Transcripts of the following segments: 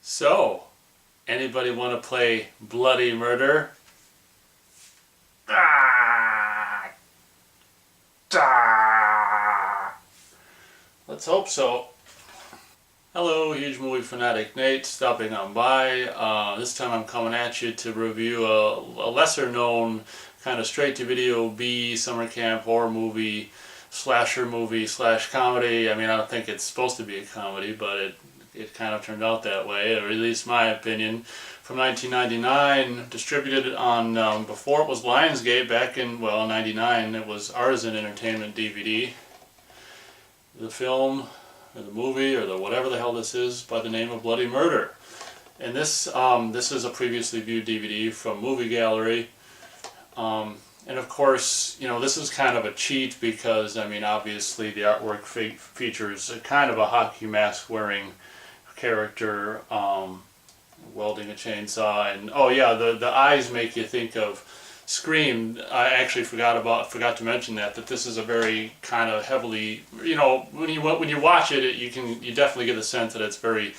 So, anybody want to play Bloody Murder? Ah! Ah! Let's hope so. Hello, huge movie fanatic Nate, stopping on by. This time I'm coming at you to review a lesser known kind of straight to video B summer camp horror movie, slasher movie slash comedy. I mean, I don't think it's supposed to be a comedy, but it kind of turned out that way, or at least my opinion. From 1999, distributed on, before it was Lionsgate, back in, well, 99, it was Artisan Entertainment DVD. The film, or the movie, or the whatever the hell this is, by the name of Bloody Murder. And this is a previously viewed DVD from Movie Gallery. And of course, you know, this is kind of a cheat because, I mean, obviously the artwork features a kind of a hockey mask wearing character welding a chainsaw, and oh yeah, the eyes make you think of Scream. I actually forgot to mention that this is a very kind of heavily, you know, when you watch it, you definitely get the sense that it's very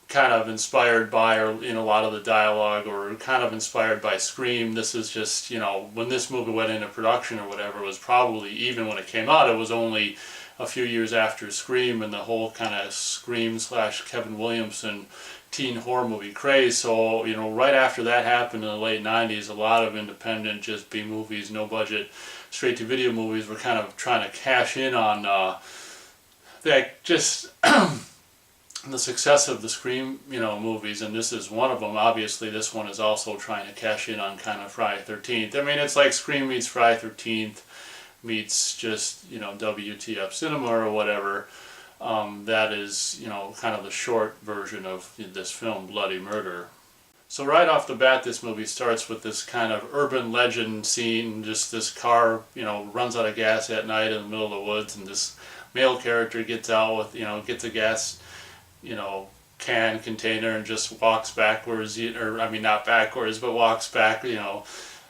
kind of inspired by, or in a lot of the dialogue, or kind of inspired by Scream. This is just, you know, when this movie went into production or whatever, it was probably, even when it came out, it was only a few years after Scream and the whole kind of Scream / Kevin Williamson teen horror movie craze. So, you know, right after that happened in the late 90s, a lot of independent, just B movies, no budget, straight to video movies were kind of trying to cash in on that, just the success of the Scream, you know, movies, and this is one of them. Obviously, this one is also trying to cash in on kind of Friday 13th. I mean, it's like Scream meets Friday 13th meets just, you know, WTF Cinema or whatever. That is, you know, kind of the short version of this film, Bloody Murder. So right off the bat, this movie starts with this kind of urban legend scene. Just this car, you know, runs out of gas at night in the middle of the woods, and this male character gets out with, you know, gets a gas, you know, container, and just walks backwards, or I mean not backwards, but walks back, you know,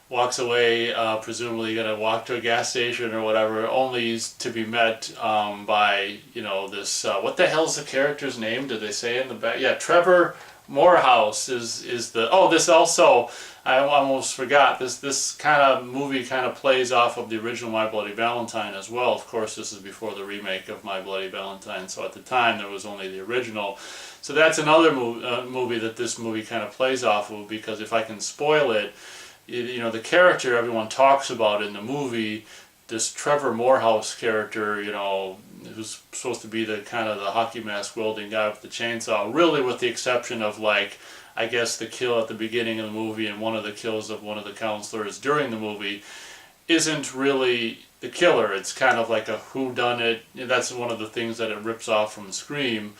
walks away, presumably going to walk to a gas station or whatever, only to be met by, you know, this, what the hell's the character's name? Did they say in the back? Yeah, Trevor Morehouse is the, oh, this also, I almost forgot, this kind of movie kind of plays off of the original My Bloody Valentine as well. Of course, this is before the remake of My Bloody Valentine, so at the time there was only the original. So that's another movie that this movie kind of plays off of, because if I can spoil it, you know, the character everyone talks about in the movie, this Trevor Morehouse character, you know, who's supposed to be the kind of the hockey mask wielding guy with the chainsaw, really with the exception of, like, I guess the kill at the beginning of the movie and one of the kills of one of the counselors during the movie, isn't really the killer. It's kind of like a whodunit. That's one of the things that it rips off from Scream.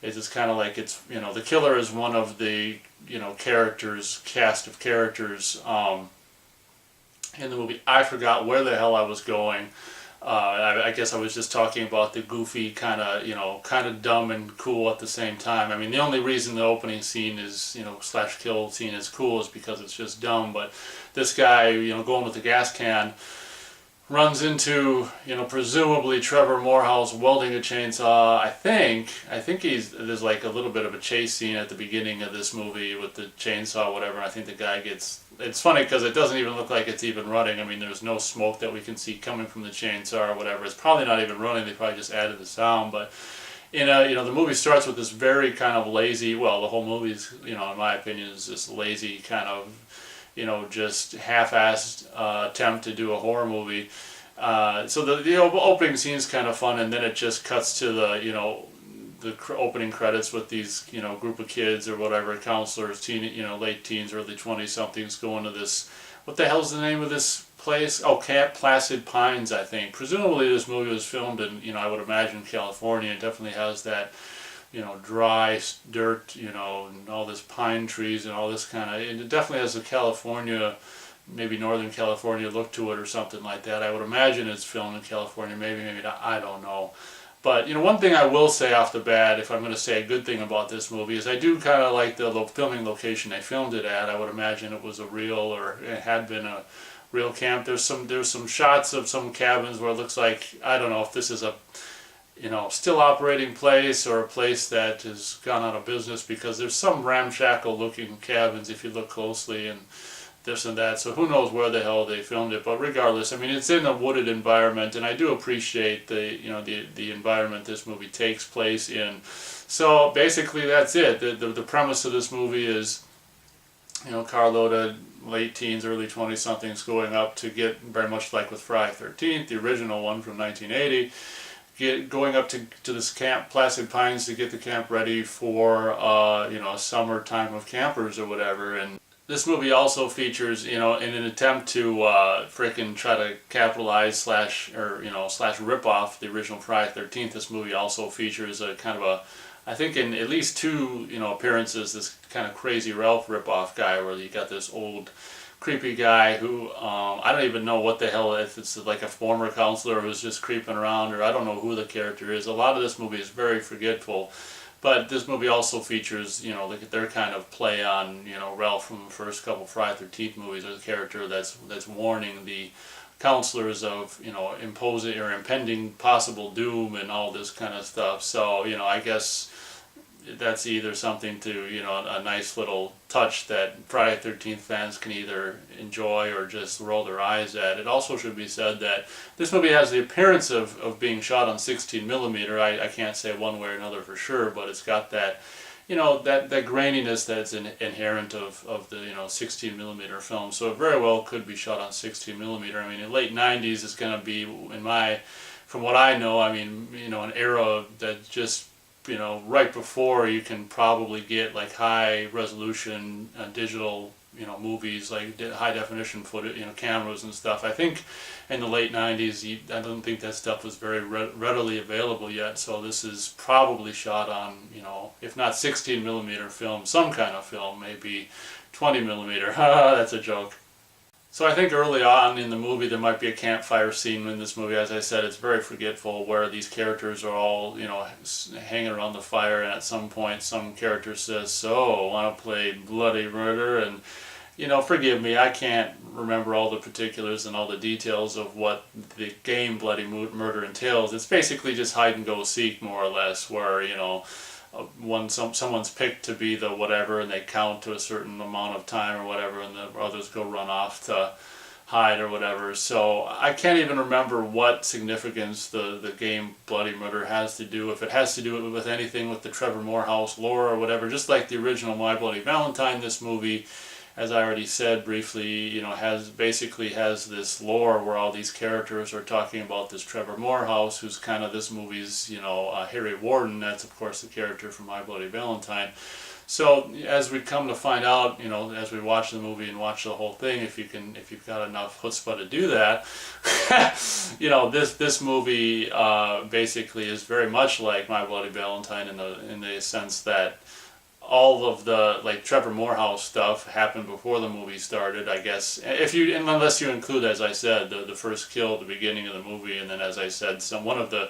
It's just kind of like, it's, you know, the killer is one of the, you know, cast of characters in the movie. I forgot where the hell I was going. I guess I was just talking about the goofy kind of, you know, kind of dumb and cool at the same time. I mean, the only reason the opening scene is, you know, / kill scene is cool is because it's just dumb. But this guy, you know, going with the gas can, runs into, you know, presumably Trevor Morehouse welding a chainsaw. I think there's like a little bit of a chase scene at the beginning of this movie with the chainsaw, whatever. And I think the guy gets, it's funny because it doesn't even look like it's even running. I mean, there's no smoke that we can see coming from the chainsaw or whatever. It's probably not even running. They probably just added the sound. But you know, the movie starts with this very kind of lazy, well, the whole movie's, you know, in my opinion, is this lazy kind of, you know, just half-assed attempt to do a horror movie. So the opening scene's kind of fun, and then it just cuts to the, you know, the opening credits with these, you know, group of kids or whatever, counselors, you know, late teens, early 20-somethings going to this, what the hell's the name of this place? Oh, Camp Placid Pines, I think. Presumably this movie was filmed in, you know, I would imagine California. It definitely has that, you know, dry dirt, you know, and all this pine trees and all this kind of, and it definitely has a California, maybe Northern California look to it or something like that. I would imagine it's filmed in California, maybe not, I don't know. But, you know, one thing I will say off the bat, if I'm going to say a good thing about this movie, is I do kind of like the filming location they filmed it at. I would imagine it was a real, or it had been a real camp. There's some shots of some cabins where it looks like, I don't know if this is a still operating place or a place that has gone out of business, because there's some ramshackle looking cabins if you look closely and this and that. So who knows where the hell they filmed it, but regardless, I mean, it's in a wooded environment, and I do appreciate the environment this movie takes place in. So basically that's it. The premise of this movie is, Carlotta, late teens, early 20-somethings, going up to get, very much like with Friday the 13th, the original one from 1980, going up to this camp, Placid Pines, to get the camp ready for a summer time of campers or whatever. And this movie also features, in an attempt to frickin' try to capitalize slash rip off the original Friday the 13th. This movie also features a kind of a, I think in at least two appearances, this kind of Crazy Ralph ripoff guy, where you got this old creepy guy who I don't even know what the hell, if it's like a former counselor who's just creeping around, or I don't know who the character is. A lot of this movie is very forgetful, but this movie also features their kind of play on Ralph from the first couple Friday the 13th movies, as a character that's warning the counselors of imposing or impending possible doom and all this kind of stuff. So I guess that's either something to, a nice little touch that Friday the 13th fans can either enjoy or just roll their eyes at. It also should be said that this movie has the appearance of being shot on 16mm. I can't say one way or another for sure, but it's got that, that graininess that's inherent of the, 16mm film. So it very well could be shot on 16mm. I mean, in late 90s, it's going to be, from what I know, I mean, an era that just, right before you can probably get like high resolution digital, movies, like high definition footage, cameras and stuff. I think in the late 90s, I don't think that stuff was very readily available yet. So this is probably shot on, if not 16mm film, some kind of film, maybe 20mm. That's a joke. So I think early on in the movie there might be a campfire scene in this movie. As I said, it's very forgetful, where these characters are all, hanging around the fire, and at some point some character says, "So, want to play Bloody Murder?" And, forgive me, I can't remember all the particulars and all the details of what the game Bloody Murder entails. It's basically just hide and go seek, more or less, where, someone's picked to be the whatever, and they count to a certain amount of time or whatever, and the others go run off to hide or whatever. So I can't even remember what significance the game Bloody Murder has to do, if it has to do with anything with the Trevor Morehouse lore or whatever. Just like the original My Bloody Valentine, this movie, as I already said briefly, has this lore where all these characters are talking about this Trevor Morehouse, who's kind of this movie's, Harry Warden. That's of course the character from My Bloody Valentine. So as we come to find out, as we watch the movie and watch the whole thing, if you've got enough chutzpah to do that, this movie basically is very much like My Bloody Valentine in the sense that all of the Trevor Morehouse stuff happened before the movie started, I guess. Unless you include, as I said, the first kill at the beginning of the movie, and then, as I said, one of the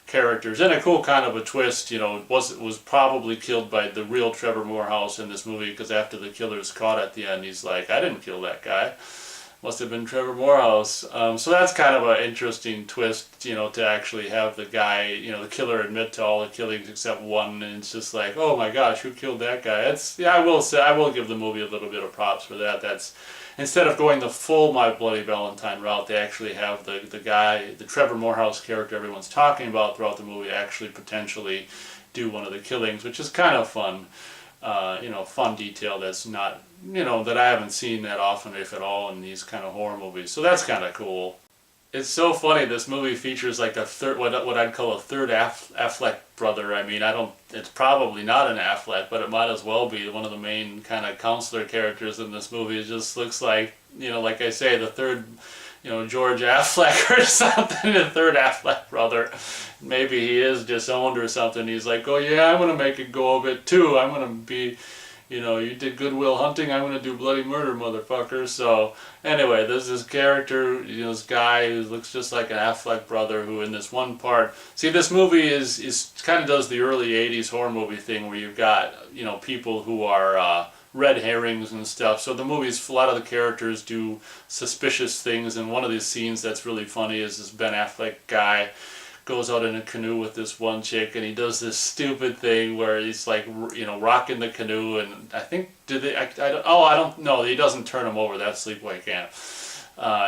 characters, and a cool kind of a twist, was probably killed by the real Trevor Morehouse in this movie, because after the killer's caught at the end, he's like, "I didn't kill that guy. Must have been Trevor Morehouse." So that's kind of an interesting twist, to actually have the guy, the killer, admit to all the killings except one, and it's just like, oh my gosh, who killed that guy? I will give the movie a little bit of props for that. That's, instead of going the full My Bloody Valentine route, they actually have the guy, the Trevor Morehouse character everyone's talking about throughout the movie, actually potentially do one of the killings, which is kind of fun. Fun detail that's not, that I haven't seen that often, if at all, in these kind of horror movies. So that's kind of cool. It's so funny, this movie features like a third, what I'd call a third Affleck brother. I mean, it's probably not an Affleck, but it might as well be. One of the main kind of counselor characters in this movie. It just looks like, like I say, the third, George Affleck or something, the third Affleck brother. Maybe he is disowned or something. He's like, oh yeah, I'm going to make a go of it too. I'm going to be, you did Good Will Hunting, I'm going to do Bloody Murder, motherfucker. So anyway, there's this character, this guy who looks just like an Affleck brother, who in this one part, see, this movie is kind of does the early 80s horror movie thing where you've got, people who are red herrings and stuff. So the movies, a lot of the characters do suspicious things, and one of these scenes that's really funny is this Ben Affleck guy goes out in a canoe with this one chick, and he does this stupid thing where he's like, rocking the canoe, and I think, I don't know, he doesn't turn him over, that's Sleepaway Camp.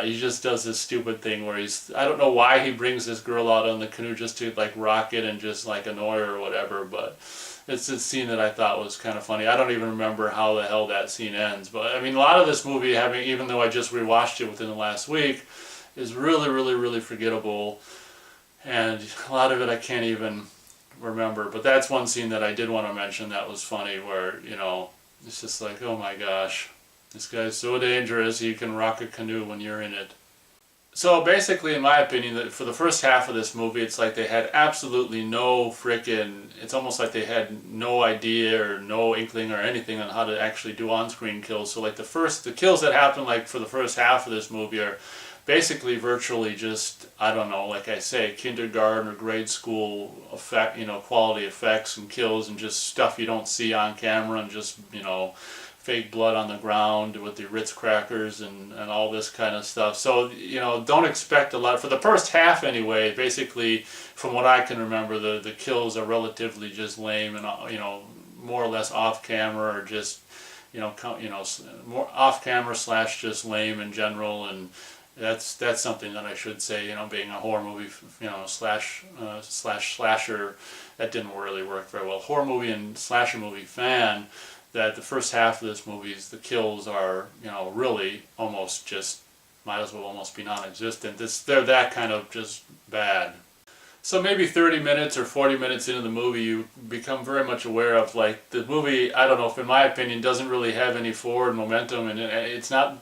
He just does this stupid thing where I don't know why he brings this girl out on the canoe just to like rock it and just like annoy her or whatever, but it's a scene that I thought was kind of funny. I don't even remember how the hell that scene ends, but I mean, a lot of this movie, even though I just rewatched it within the last week, is really, really, really forgettable. And a lot of it I can't even remember. But that's one scene that I did want to mention that was funny where, it's just like, oh my gosh, this guy's so dangerous, he can rock a canoe when you're in it. So basically, in my opinion, that for the first half of this movie, it's like they had absolutely no it's almost like they had no idea or no inkling or anything on how to actually do on-screen kills. So like the kills that happen like for the first half of this movie are basically virtually just, I don't know, like I say, kindergarten or grade school effect, quality effects and kills and just stuff you don't see on camera and just, fake blood on the ground with the Ritz crackers and all this kind of stuff. So, don't expect a lot. For the first half anyway, basically, from what I can remember, the kills are relatively just lame and, more or less off camera or just, more off camera / just lame in general. And that's something that I should say, being a horror movie, slash slasher, that didn't really work very well. Horror movie and slasher movie fan, that the first half of this movie, the kills are, really almost just, might as well almost be non-existent. They're that kind of just bad. So maybe 30 minutes or 40 minutes into the movie, you become very much aware of, like, the movie, I don't know, if in my opinion, doesn't really have any forward momentum, and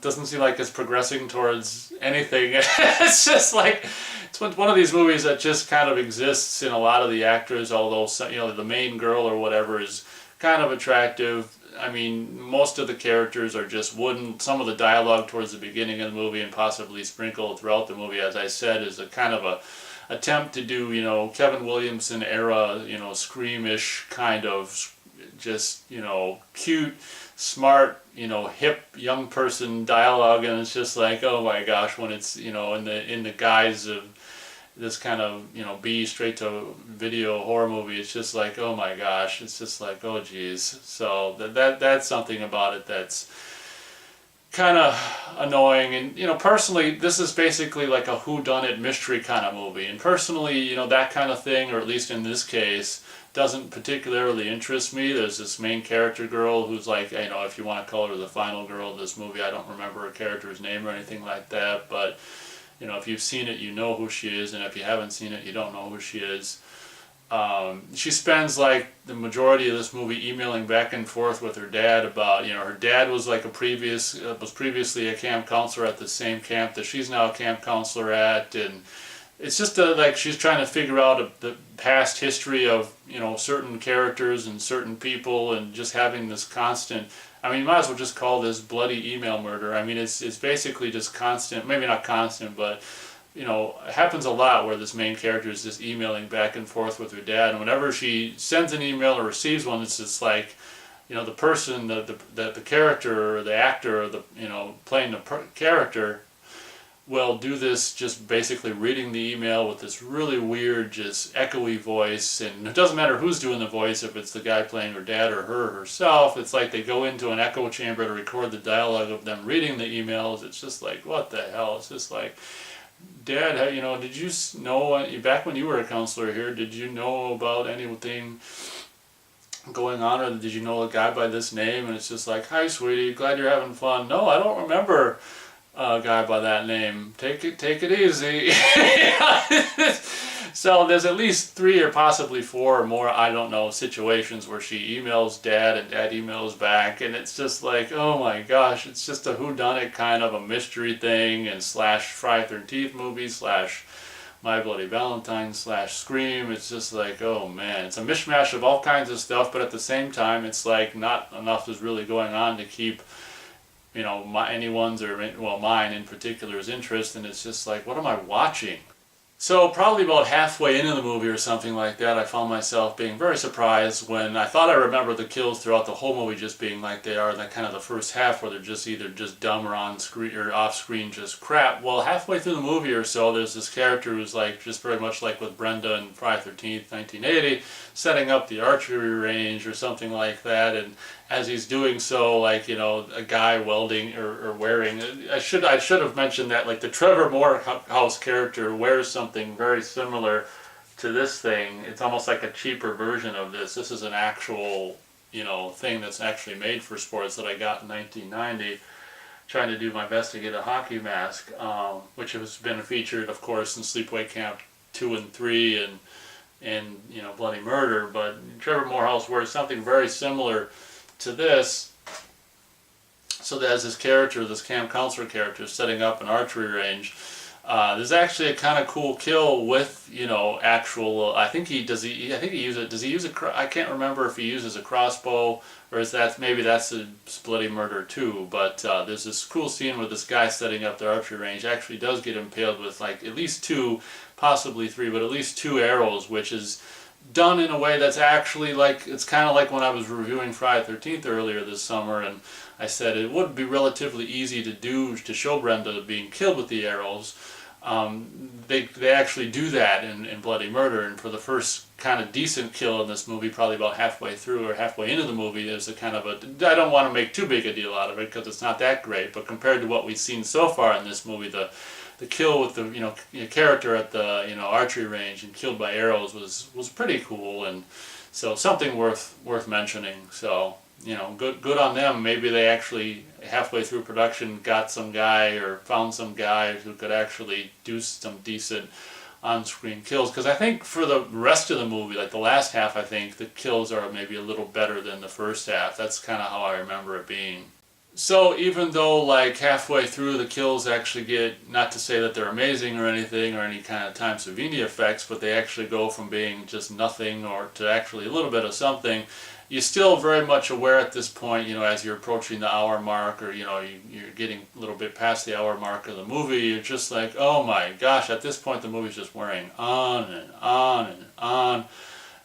doesn't seem like it's progressing towards anything. It's just like, it's one of these movies that just kind of exists in a lot of the actors, although, the main girl or whatever is kind of attractive. I mean, most of the characters are just wooden. Some of the dialogue towards the beginning of the movie and possibly sprinkled throughout the movie, as I said, is a kind of a attempt to do, Kevin Williamson era, Scream-ish kind of just, cute, smart, hip young person dialogue, and it's just like, oh my gosh, when it's, in the guise of this kind of, B straight to video horror movie, it's just like, oh my gosh, it's just like, oh geez. So that's something about it that's kind of annoying. And personally, this is basically like a whodunit mystery kind of movie, and personally, that kind of thing, or at least in this case, doesn't particularly interest me. There's this main character girl who's like, if you want to call her the final girl of this movie, I don't remember her character's name or anything like that, but if you've seen it, you know who she is, and if you haven't seen it, you don't know who she is. She spends like the majority of this movie emailing back and forth with her dad about, her dad was like was previously a camp counselor at the same camp that she's now a camp counselor at, and it's just like she's trying to figure out the past history of, certain characters and certain people, and just having this constant, I mean, you might as well just call this bloody email murder. I mean, it's basically just constant, maybe not constant, but, it happens a lot where this main character is just emailing back and forth with her dad, and whenever she sends an email or receives one, it's just like, the person, the character or the actor, or the, playing the character will do this, just basically reading the email with this really weird, just echoey voice, and it doesn't matter who's doing the voice, if it's the guy playing her dad or her herself. It's like they go into an echo chamber to record the dialogue of them reading the emails. It's just like, what the hell? It's just like, Dad, did you know, back when you were a counselor here, did you know about anything going on, or did you know a guy by this name? And it's just like, hi sweetie, glad you're having fun. No, I don't remember a guy by that name. Take it easy. So there's at least 3 or possibly 4 or more, I don't know, situations where she emails Dad and Dad emails back, and it's just like, oh my gosh, it's just a whodunit kind of a mystery thing, and / Friday 13th movie / My Bloody Valentine / Scream. It's just like, oh man, it's a mishmash of all kinds of stuff, but at the same time, it's like not enough is really going on to keep, anyone's, or mine in particular's interest, and it's just like, what am I watching? So probably about halfway into the movie or something like that, I found myself being very surprised when I thought I remembered the kills throughout the whole movie just being like they are in that kind of the first half where they're just either just dumb or on screen or off screen just crap. Well, halfway through the movie or so, there's this character who's like just very much like with Brenda in Friday the 13th, 1980, setting up the archery range or something like that, and as he's doing so, like, you know, a guy welding or wearing, I should have mentioned that, like, the Trevor Morehouse character wears something very similar to this thing. It's almost like a cheaper version of this. This is an actual, you know, thing that's actually made for sports that I got in 1990, trying to do my best to get a hockey mask, which has been featured, of course, in Sleepaway Camp 2 and 3 and you know, Bloody Murder. But Trevor Morehouse wears something very similar to this, so that as this character, this camp counselor character, is setting up an archery range, there's actually a kind of cool kill with, you know, actual. I think he does. I think he uses. Does he use a? I can't remember if he uses a crossbow or is that maybe that's a Bloody Murder too. But there's this cool scene where this guy setting up the archery range actually does get impaled with like at least 2, possibly 3, but at least 2 arrows, which is done in a way that's actually like, it's kind of like when I was reviewing Friday the 13th earlier this summer, and I said it would be relatively easy to do to show Brenda being killed with the arrows. They actually do that in Bloody Murder, and for the first kind of decent kill in this movie, probably about halfway through or halfway into the movie, there's a kind of a, I don't want to make too big a deal out of it because it's not that great, but compared to what we've seen so far in this movie, the kill with the, you know, character at the, you know, archery range and killed by arrows was pretty cool, and so something worth mentioning. So, you know, good on them. Maybe they actually halfway through production got some guy or found some guy who could actually do some decent on-screen kills, because I think for the rest of the movie, like the last half, I think the kills are maybe a little better than the first half. That's kind of how I remember it being. So even though like halfway through the kills actually get, not to say that they're amazing or anything or any kind of Time Savini effects, but they actually go from being just nothing or to actually a little bit of something, you're still very much aware at this point, you know, as you're approaching the hour mark, or, you know, you're getting a little bit past the hour mark of the movie, you're just like, oh my gosh, at this point the movie's just wearing on and on and on.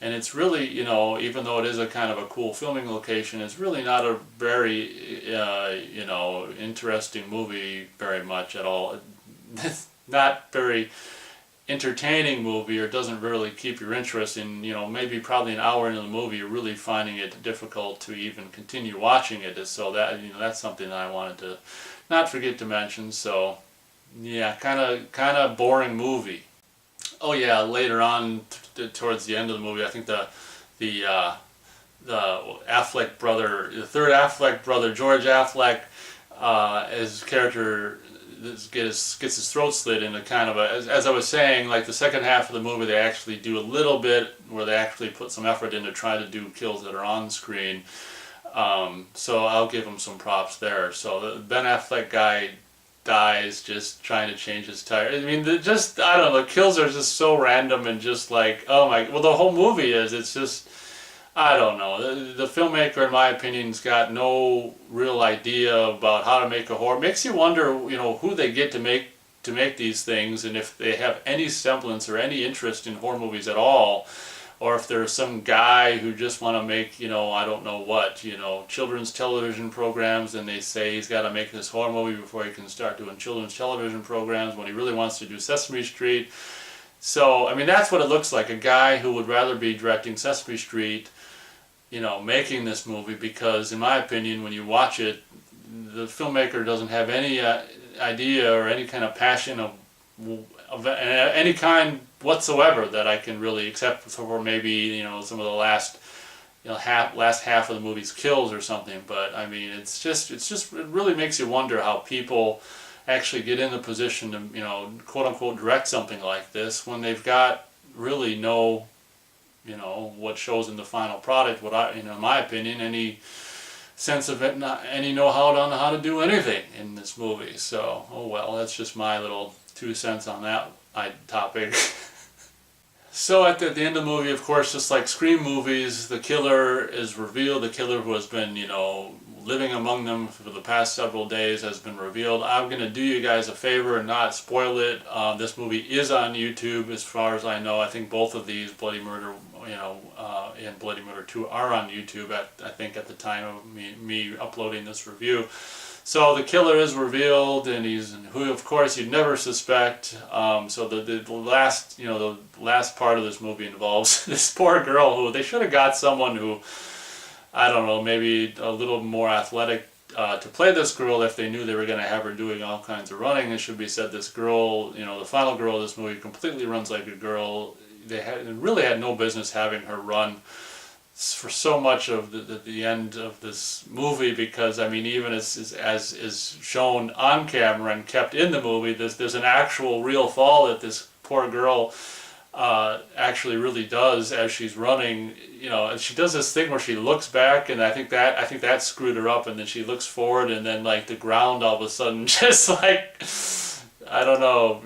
And it's really, you know, even though it is a kind of a cool filming location, it's really not a very, you know, interesting movie very much at all. It's not very entertaining movie, or doesn't really keep your interest in, you know, maybe probably an hour into the movie you're really finding it difficult to even continue watching it. So that, you know, that's something that I wanted to not forget to mention. So yeah, kind of boring movie. Oh yeah, later on towards the end of the movie, I think the Affleck brother, the third Affleck brother, George Affleck, his character gets his throat slit in a kind of a, as I was saying, like the second half of the movie, they actually do a little bit where they actually put some effort in to try to do kills that are on screen. So I'll give him some props there. So the Ben Affleck guy dies just trying to change his tire. I mean, just, I don't know, the kills are just so random and just like, oh my, well the whole movie is, it's just, I don't know. The filmmaker, in my opinion, has got no real idea about how to make a horror. It makes you wonder, you know, who they get to make these things, and if they have any semblance or any interest in horror movies at all, or if there's some guy who just want to make, you know, I don't know what, you know, children's television programs, and they say he's got to make this horror movie before he can start doing children's television programs when he really wants to do Sesame Street. So, I mean, that's what it looks like, a guy who would rather be directing Sesame Street, you know, making this movie, because in my opinion, when you watch it, the filmmaker doesn't have any idea or any kind of passion of any kind whatsoever that I can really, except for maybe, you know, some of the last, you know, last half of the movie's kills or something. But I mean, it's just it really makes you wonder how people actually get in the position to, you know, quote unquote direct something like this when they've got really no, you know, what shows in the final product, what I, you know, in my opinion, any sense of it, not any know-how on how to do anything in this movie. So, oh well, that's just my little 2 cents on that topic. So at the end of the movie, of course, just like Scream movies, the killer is revealed, the killer who has been, you know, living among them for the past several days has been revealed. I'm going to do you guys a favor and not spoil it. This movie is on YouTube as far as I know. I think both of these, Bloody Murder, and Bloody Murder 2, are on YouTube I think at the time of me uploading this review. So the killer is revealed, and who of course you'd never suspect. So the last part of this movie involves this poor girl who they should have got someone who, I don't know, maybe a little more athletic to play this girl if they knew they were going to have her doing all kinds of running. It should be said this girl, the final girl of this movie, completely runs like a girl. They really had no business having her run for so much of the end of this movie, because I mean, even as is shown on camera and kept in the movie, there's an actual real fall that this poor girl actually really does as she's running, and she does this thing where she looks back, and I think that screwed her up, and then she looks forward, and then like the ground all of a sudden just like, I don't know,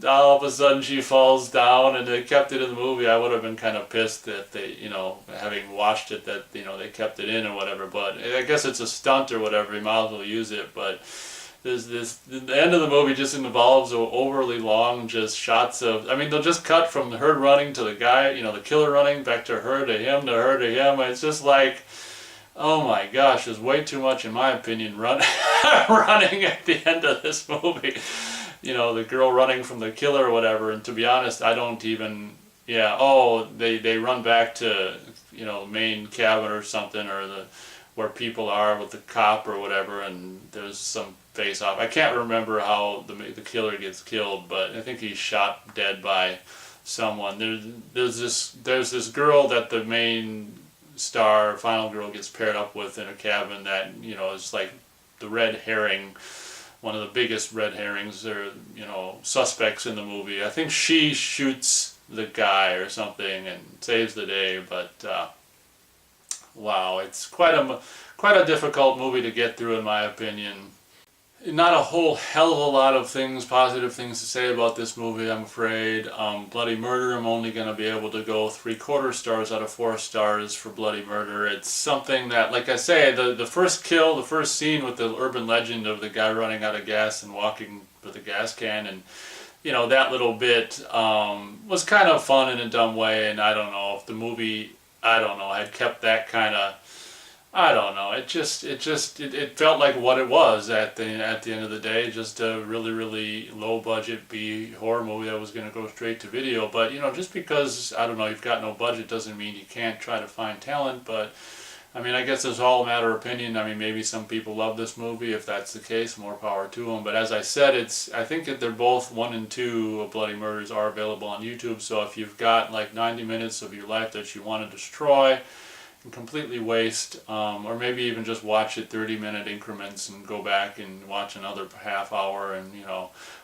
all of a sudden she falls down, and they kept it in the movie. I would have been kind of pissed that they, having watched it, that they kept it in or whatever, but I guess it's a stunt or whatever, you might as well use it. But the end of the movie just involves overly long just shots of, I mean, they'll just cut from her running to the guy, the killer running, back to her, to him, to her, to him. It's just like, oh my gosh, there's way too much, in my opinion, running at the end of this movie. The girl running from the killer or whatever, and to be honest, I don't even, they run back to, the main cabin or something, or where people are with the cop or whatever, and there's some face-off. I can't remember how the killer gets killed, but I think he's shot dead by someone. There's this girl that the main star, final girl, gets paired up with in a cabin that, is like the red herring, one of the biggest red herrings or suspects in the movie. I think she shoots the guy or something and saves the day, but wow, it's quite a difficult movie to get through, in my opinion. Not a whole hell of a lot of positive things to say about this movie, I'm afraid. Bloody Murder, I'm only going to be able to go 3/4 stars out of 4 stars for Bloody Murder. It's something that, like I say, the first kill, the first scene with the urban legend of the guy running out of gas and walking with a gas can, and that little bit was kind of fun in a dumb way, and I don't know if the movie, had kept that kind of, I don't know. It felt like what it was at the end of the day, just a really, really low budget B horror movie that was going to go straight to video. But just because you've got no budget doesn't mean you can't try to find talent. But I mean, I guess it's all a matter of opinion. I mean, maybe some people love this movie. If that's the case, more power to them. But as I said, I think that they're both 1 and 2 of Bloody Murders are available on YouTube. So if you've got like 90 minutes of your life that you want to destroy and completely waste, or maybe even just watch it 30-minute increments and go back and watch another half hour, and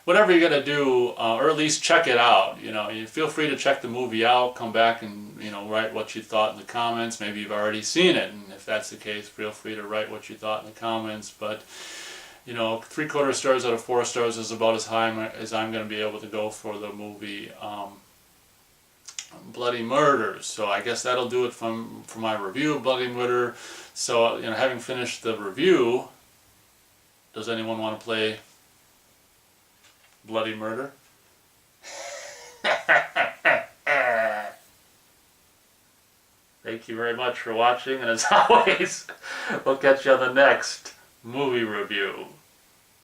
whatever you're gonna do, or at least check it out. You feel free to check the movie out, come back and write what you thought in the comments. Maybe you've already seen it, and if that's the case, feel free to write what you thought in the comments. But 3/4 stars out of 4 stars is about as high as I'm gonna be able to go for the movie Bloody Murders. So I guess that'll do it for my review of Bloody Murder. So having finished the review, does anyone want to play Bloody Murder? Thank you very much for watching, and as always, we'll catch you on the next movie review.